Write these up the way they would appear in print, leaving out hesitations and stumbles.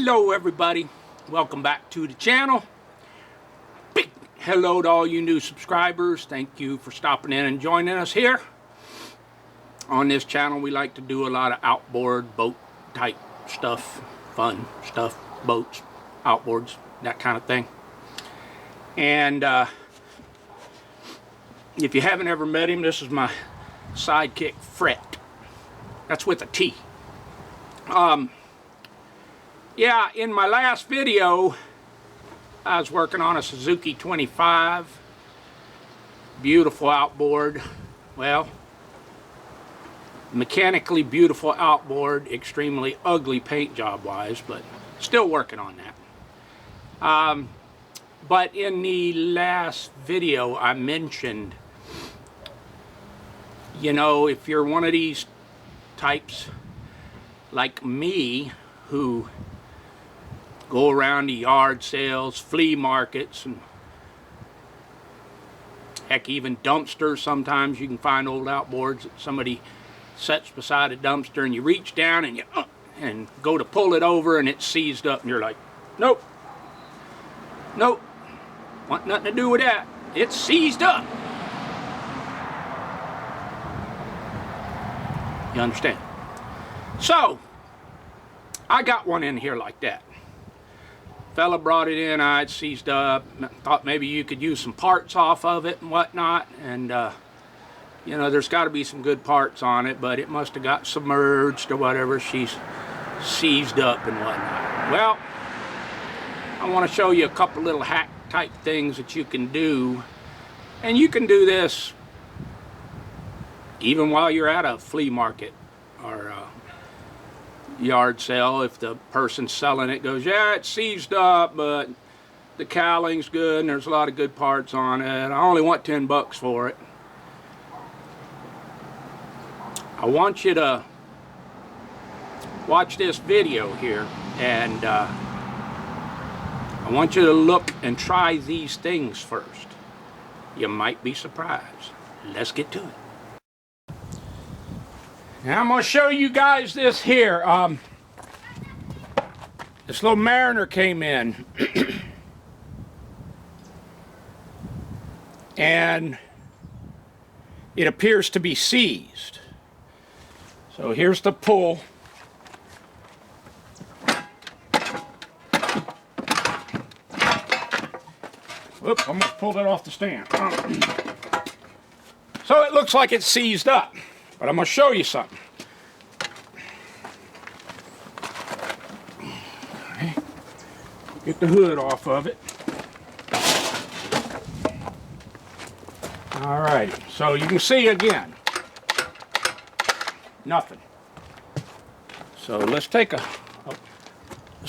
Hello everybody, welcome back to the channel. Big hello to all you new subscribers. Thank you for stopping in and joining us here. On this channel we like to do a lot of outboard boat type stuff, fun stuff, boats, outboards, that kind of thing. And if you haven't ever met him, this is my sidekick Fret. That's with a T. Yeah, in my last video, I was working on a Suzuki 25. Beautiful outboard. Well, mechanically beautiful outboard, extremely ugly paint job wise, but still working on that. But in the last video, I mentioned, you know, if you're one of these types like me who go around to yard sales, flea markets, and heck, even dumpsters. Sometimes you can find old outboards that somebody sets beside a dumpster, and you reach down and you and go to pull it over, and it's seized up, and you're like, nope, nope, want nothing to do with that. It's seized up. You understand? So I got one in here like that. Fella brought it in, I had seized up, thought maybe you could use some parts off of it and whatnot, and you know, there's got to be some good parts on it, but it must have got submerged or whatever. She's seized up and whatnot. Well, I want to show you a couple little hack type things that you can do, and you can do this even while you're at a flea market or yard sale. If the person selling it goes, yeah, it's seized up, but the cowling's good and there's a lot of good parts on it, I only want 10 bucks for it. I want you to watch this video here, and I want you to look and try these things first. You might be surprised. Let's get to it. Now I'm going to show you guys this here. This little Mariner came in and it appears to be seized. So here's the pull. Whoops, I almost pulled it off the stand. So it looks like it's seized up. But I'm going to show you something. Okay. Get the hood off of it. Alright, so you can see again, nothing. So let's take a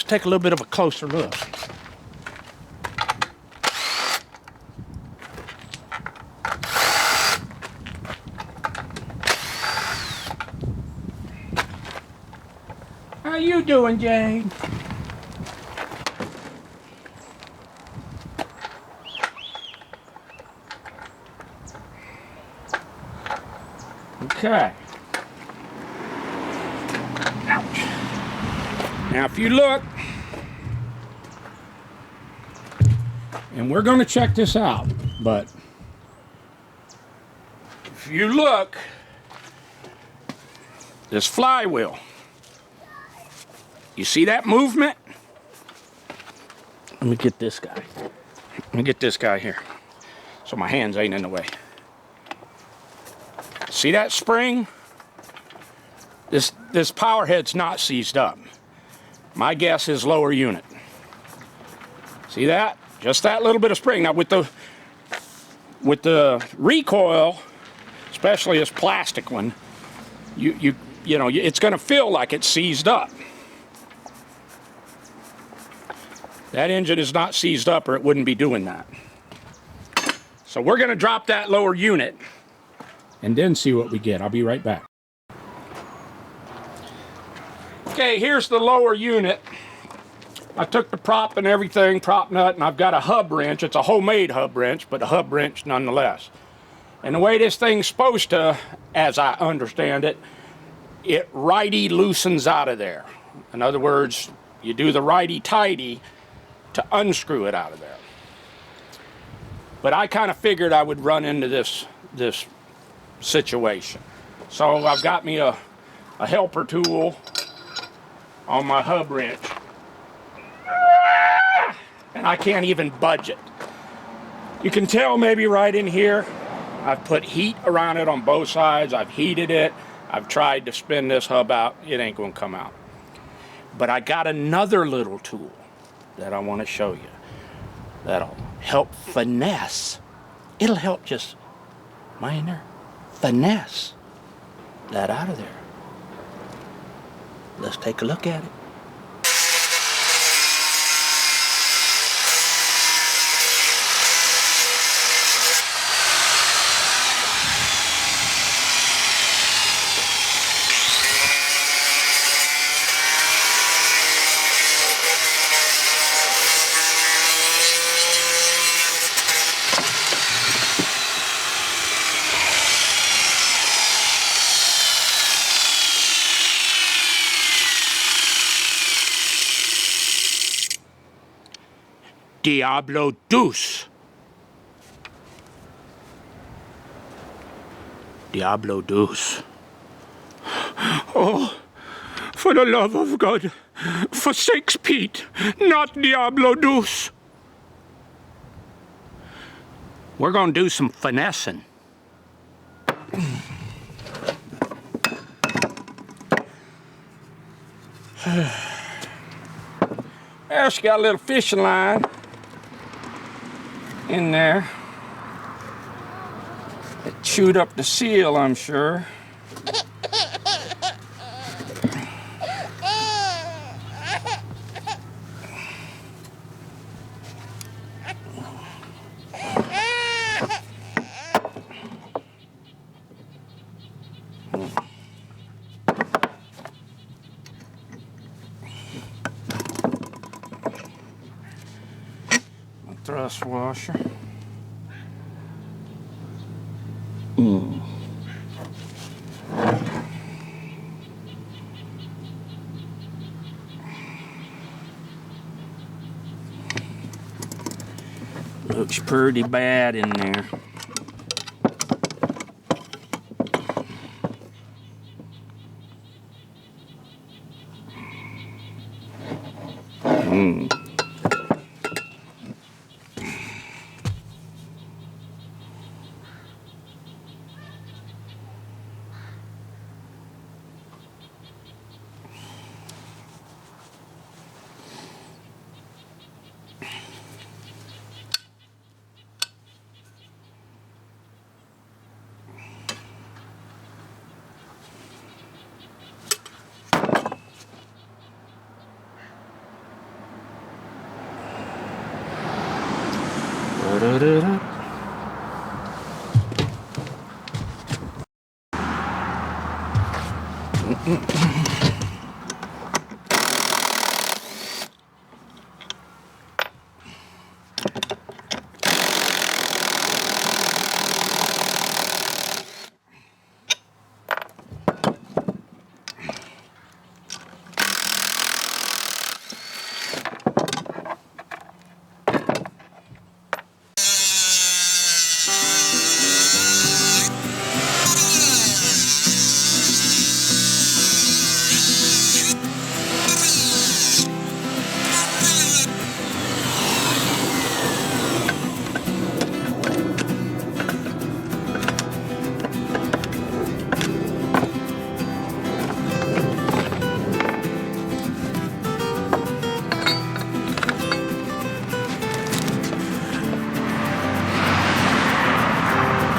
little bit of a closer look. How you doing, Jane? Okay. Ouch. Now, if you look, and we're going to check this out, but if you look, this flywheel, you see that movement? Let me get this guy. Let me get this guy here so my hands ain't in the way. See that spring? This power head's not seized up. My guess is lower unit. See that? Just that little bit of spring. Now with the recoil, especially this plastic one, you know, it's going to feel like it's seized up. That engine is not seized up or it wouldn't be doing that. So we're going to drop that lower unit and then see what we get. I'll be right back. Okay, here's the lower unit. I took the prop and everything, prop nut, and I've got a hub wrench. It's a homemade hub wrench, but a hub wrench nonetheless. And the way this thing's supposed to, as I understand it, it righty loosens out of there. In other words, You do the righty-tighty to unscrew it out of there. But I kind of figured I would run into this situation. So I've got me a helper tool on my hub wrench. And I can't even budge it. You can tell maybe right in here, I've put heat around it on both sides. I've heated it. I've tried to spin this hub out. It ain't gonna come out. But I got another little tool that I want to show you that'll help finesse. It'll help just, minor, finesse that out of there. Let's take a look at it. Diablo Deuce. Diablo Deuce. Oh, for the love of God, forsakes Pete, not Diablo Deuce. We're gonna do some finessing. There, she got a little fishing line in there. It chewed up the seal, I'm sure. Thrust washer. Looks pretty bad in there.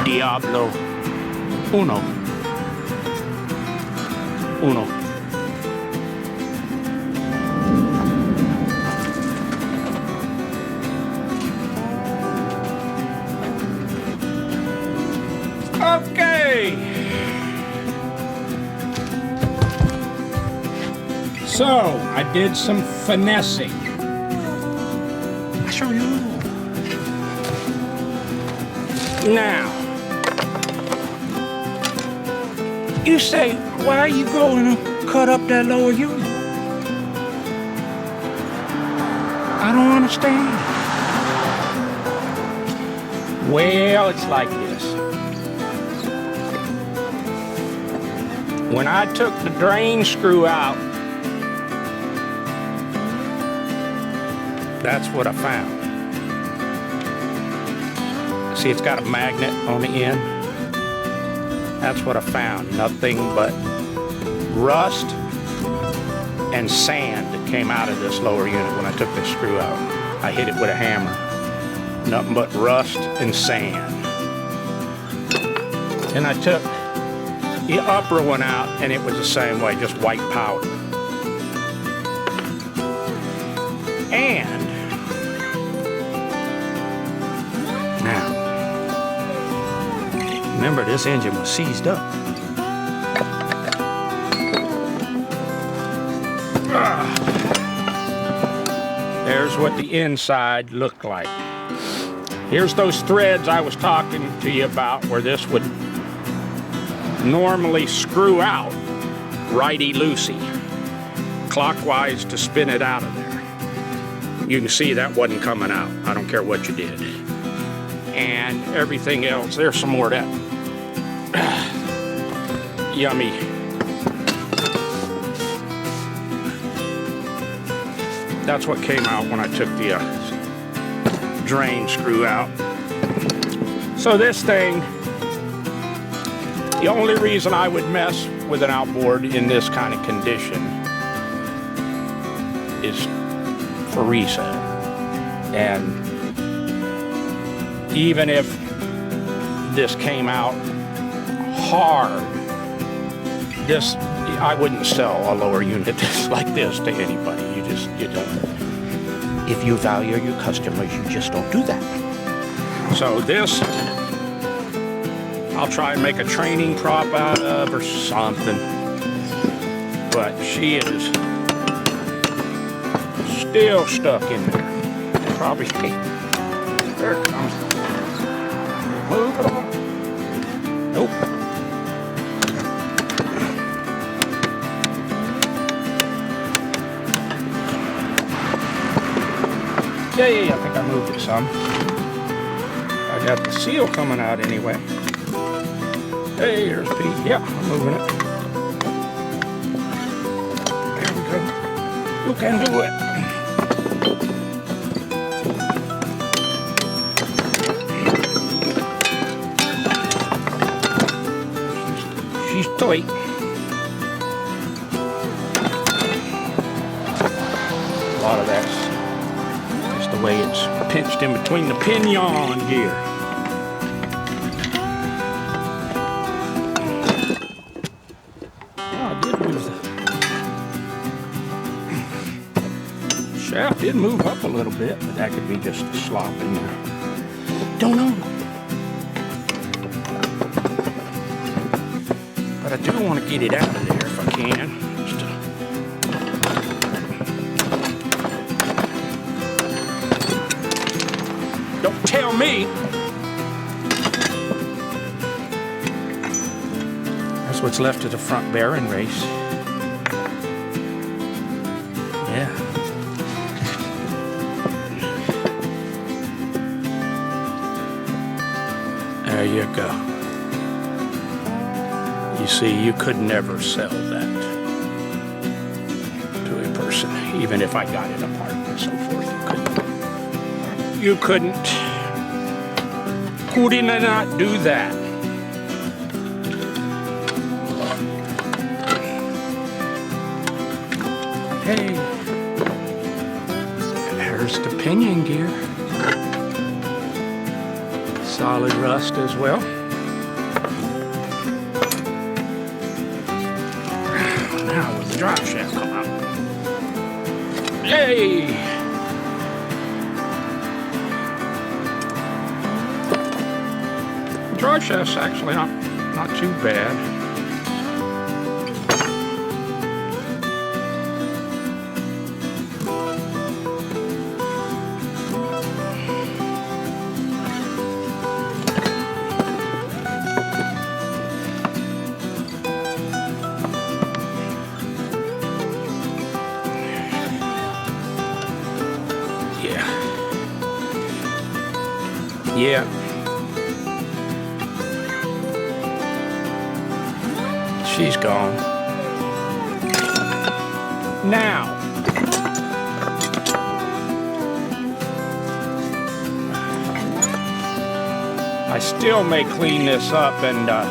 Diablo Uno. Okay. So, I did some finessing. I'll show you. Now, you say, why are you going to cut up that lower unit? understand? Well, it's like this. When I took the drain screw out, that's what I found. See, it's got a magnet on the end. That's what I found. Nothing but rust and sand that came out of this lower unit when I took this screw out. I hit it with a hammer. Nothing but rust and sand. And I took the upper one out, and it was the same way, just white powder. And now, remember, this engine was seized up. There's what the inside looked like. Here's those threads I was talking to you about where this would normally screw out righty-loosey, clockwise to spin it out of there. You can see that wasn't coming out. I don't care what you did. And everything else, there's some more of that yummy. That's what came out when I took the drain screw out. So this thing, the only reason I would mess with an outboard in this kind of condition is for resale. And even if this came out hard, this, I wouldn't sell a lower unit like this to anybody. You don't. If you value your customers, you just don't do that. So this, I'll try and make a training prop out of or something. But she is still stuck in there. Probably, there it comes. Move it on. Nope. Yeah, I think I moved it some. I got the seal coming out anyway. Hey, here's Pete. Yeah, I'm moving it. There we go. You can do it. She's tight. A lot of that's the way it's pinched in between the pinion gear. Oh, I did move the shaft did move up a little bit, but that could be just a slop in there. Don't know. But I do want to get it out of there if I can. Don't tell me. That's what's left of the front bearing race. Yeah. There you go. You see, you could never sell that to a person, even if I got it apart and so forth. You couldn't not do that. Hey, there's the pinion gear. Solid rust as well. Now will the drive shaft come out? Yay! Drive shaft's actually not too bad. Yeah. Yeah. She's gone. Now, I still may clean this up and, I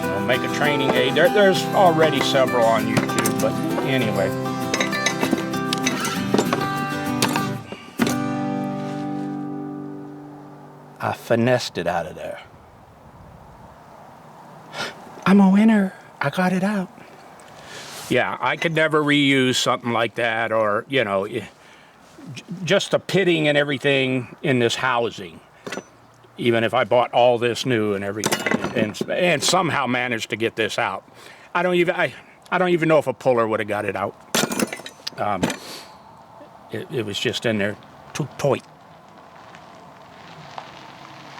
don't know, make a training aid. There's already several on YouTube, but anyway. I finessed it out of there. I'm a winner. I got it out. Yeah, I could never reuse something like that, or, you know, just the pitting and everything in this housing. Even if I bought all this new and everything, and somehow managed to get this out. I don't even know if a puller would have got it out. It was just in there too tight.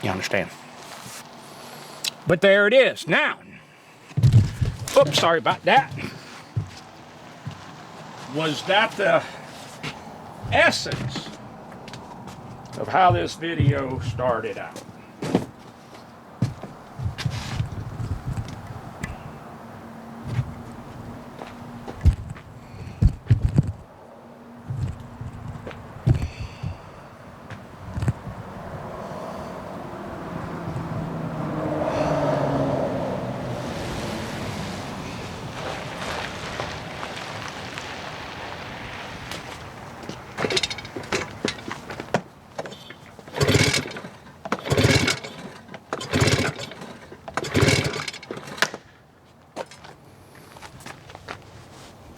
You understand? But there it is. Now, oops, sorry about that. Was that the essence of how this video started out?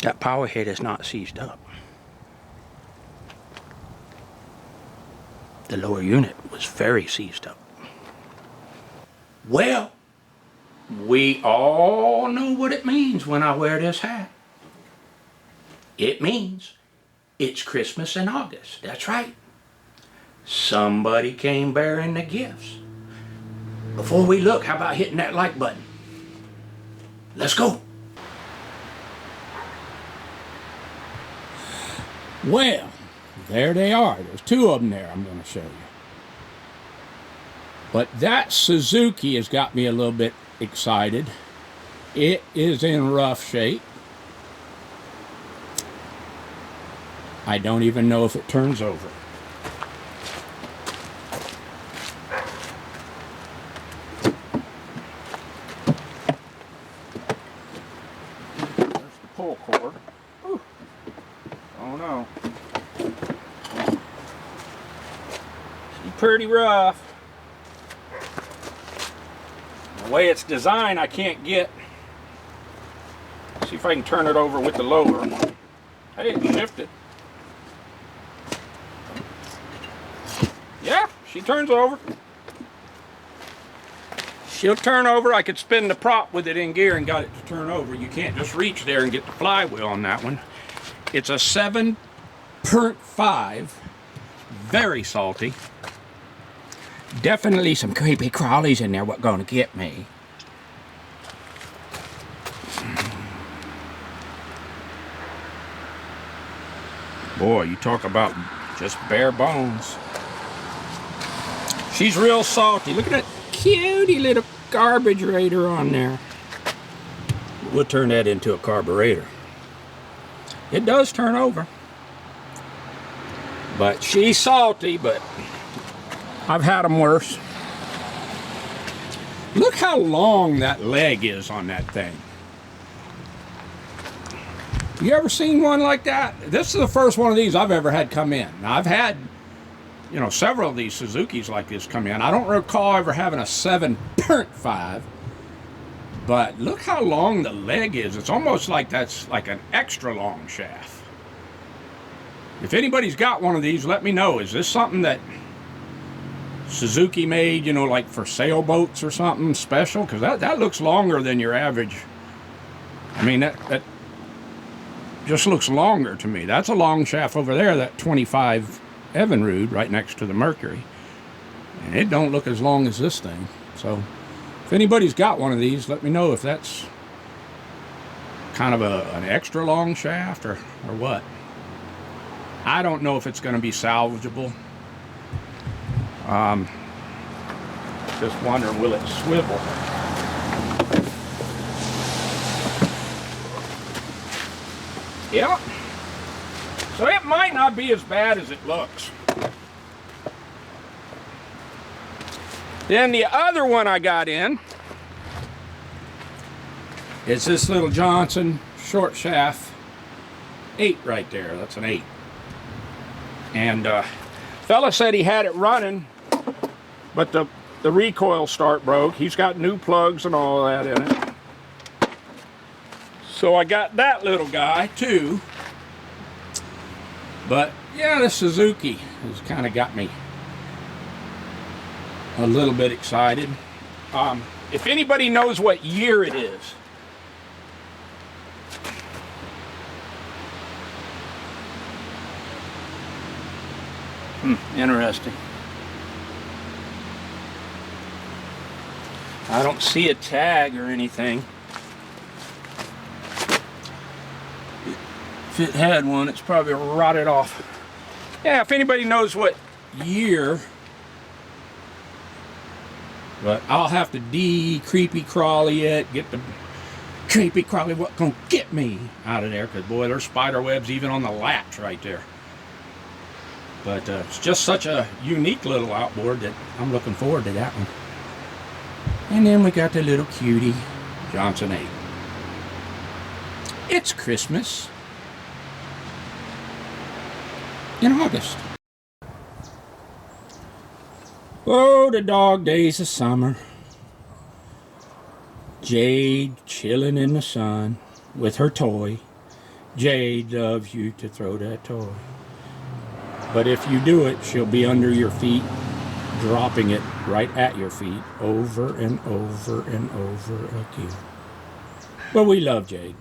That power head is not seized up. The lower unit was very seized up. Well, we all know what it means when I wear this hat. It means it's Christmas in August. That's right. Somebody came bearing the gifts. Before we look, how about hitting that like button? Let's go. Well, there they are. There's two of them there I'm going to show you. But that Suzuki has got me a little bit excited. It is in rough shape. I don't even know if it turns over. There's the pull cord. Ooh. Oh no. She's pretty rough. The way it's designed, I can't get. See if I can turn it over with the lower. Hey, it shifted. Yeah, she turns over. She'll turn over. I could spin the prop with it in gear and got it to turn over. You can't just reach there and get the flywheel on that one. It's a 7.5, very salty. Definitely some creepy crawlies in there what gonna get me. Boy, you talk about just bare bones. She's real salty. Look at that cutie little garbage raider on there. We'll turn that into a carburetor. It does turn over. But she's salty, but I've had them worse. Look how long that leg is on that thing. You ever seen one like that? This is the first one of these I've ever had come in. Now, I've had, you know, several of these Suzukis like this come in. I don't recall ever having a 7.5, but look how long the leg is. It's almost like that's like an extra long shaft. If anybody's got one of these, let me know. Is this something that Suzuki made, you know, like for sailboats or something special? Because that looks longer than your average. I mean, that just looks longer to me. That's a long shaft over there, that 25 Evinrude right next to the Mercury. And it don't look as long as this thing. So if anybody's got one of these, let me know if that's kind of an extra long shaft or what. I don't know if it's going to be salvageable. Just wondering, will it swivel? Yeah. So it might not be as bad as it looks. Then the other one I got in is this little Johnson short shaft 8 right there. That's an 8. And fella said he had it running, but the recoil start broke. He's got new plugs and all that in it. So I got that little guy too. But yeah, the Suzuki has kind of got me a little bit excited. If anybody knows what year it is, interesting. I don't see a tag or anything. If it had one, it's probably rotted off. Yeah, if anybody knows what year, but I'll have to de-creepy crawly it, get the creepy crawly what gonna get me out of there, because boy, there's spider webs even on the latch right there. But it's just such a unique little outboard that I'm looking forward to that one. And then we got the little cutie Johnson 8. It's Christmas in August. Oh, the dog days of summer. Jade chilling in the sun with her toy. Jade loves you to throw that toy. But if you do it, she'll be under your feet, dropping it right at your feet over and over and over again. But we love Jade.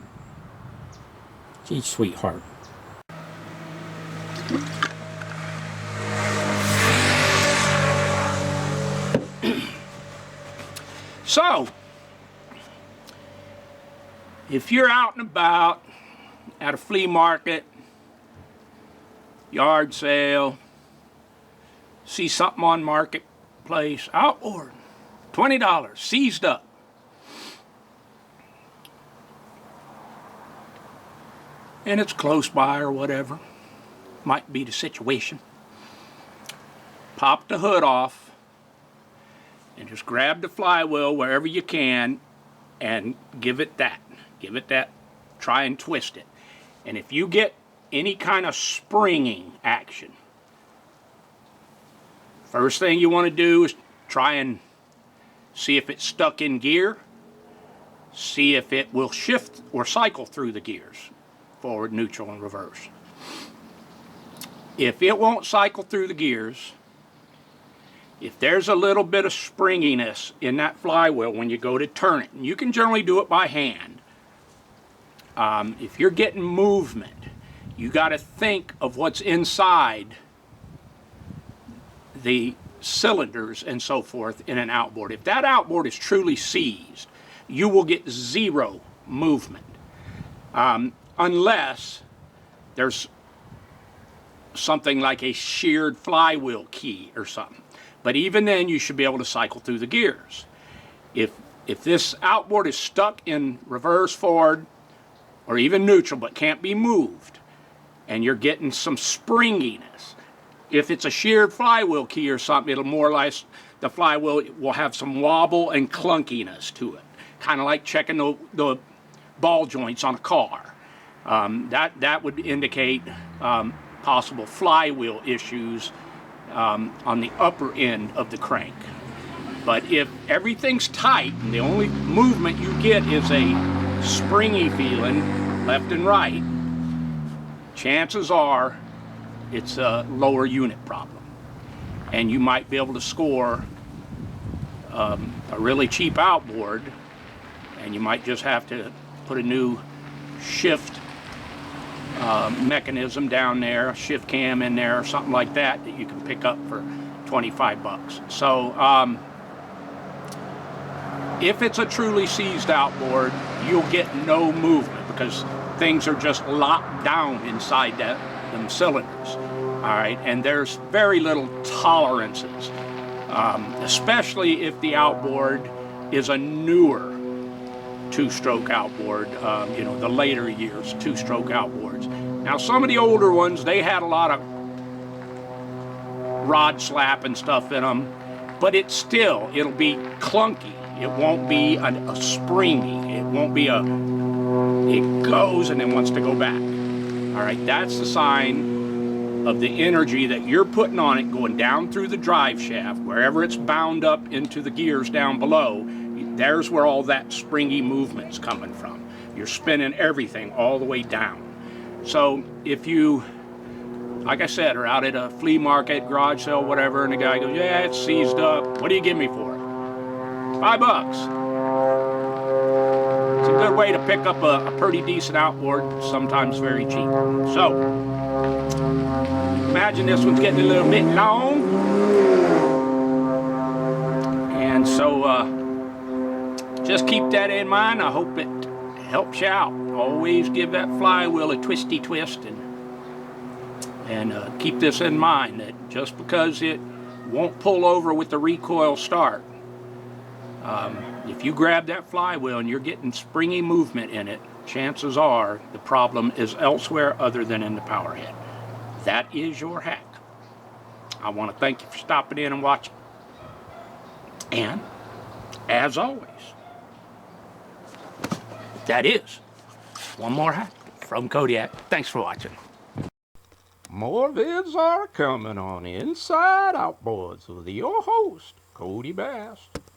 She's a sweetheart. So, if you're out and about at a flea market, yard sale, see something on marketplace, outboard, $20, seized up. And it's close by or whatever, might be the situation. Pop the hood off and just grab the flywheel wherever you can and give it that, try and twist it. And if you get any kind of springing action, first thing you want to do is try and see if it's stuck in gear, see if it will shift or cycle through the gears, forward, neutral, and reverse. If it won't cycle through the gears, if there's a little bit of springiness in that flywheel when you go to turn it, and you can generally do it by hand, if you're getting movement, you got to think of what's inside the cylinders and so forth in an outboard. If that outboard is truly seized, you will get zero movement, unless there's something like a sheared flywheel key or something. But even then, you should be able to cycle through the gears. If this outboard is stuck in reverse, forward, or even neutral but can't be moved, and you're getting some springiness, if it's a sheared flywheel key or something, it'll more or less, the flywheel will have some wobble and clunkiness to it, kind of like checking the ball joints on a car. That would indicate possible flywheel issues on the upper end of the crank. But if everything's tight and the only movement you get is a springy feeling left and right, chances are it's a lower unit problem, and you might be able to score a really cheap outboard, and you might just have to put a new shift mechanism down there, a shift cam in there or something like that you can pick up for 25 bucks. So if it's a truly seized outboard, you'll get no movement because things are just locked down inside them cylinders. All right, and there's very little tolerances especially if the outboard is a newer two-stroke outboard, you know, the later years two-stroke outboards. Now some of the older ones, they had a lot of rod slap and stuff in them, but it'll be clunky. It won't be a springy. It won't be it goes and then wants to go back. All right, that's the sign of the energy that you're putting on it going down through the drive shaft, wherever it's bound up into the gears down below. There's where all that springy movement's coming from. You're spinning everything all the way down. So if you, like I said, are out at a flea market, garage sale, whatever, and the guy goes, yeah, it's seized up. What do you give me for it? $5. It's a good way to pick up a pretty decent outboard, sometimes very cheap. So, imagine this one's getting a little bit long. And so, just keep that in mind. I hope it helps you out. Always give that flywheel a twisty twist, and keep this in mind, that just because it won't pull over with the recoil start, if you grab that flywheel and you're getting springy movement in it, chances are the problem is elsewhere other than in the power head. That is your hack. I want to thank you for stopping in and watching. And, as always, that is one more hack from Kodiak. Thanks for watching. More vids are coming on Inside Outboards with your host, Kodibass.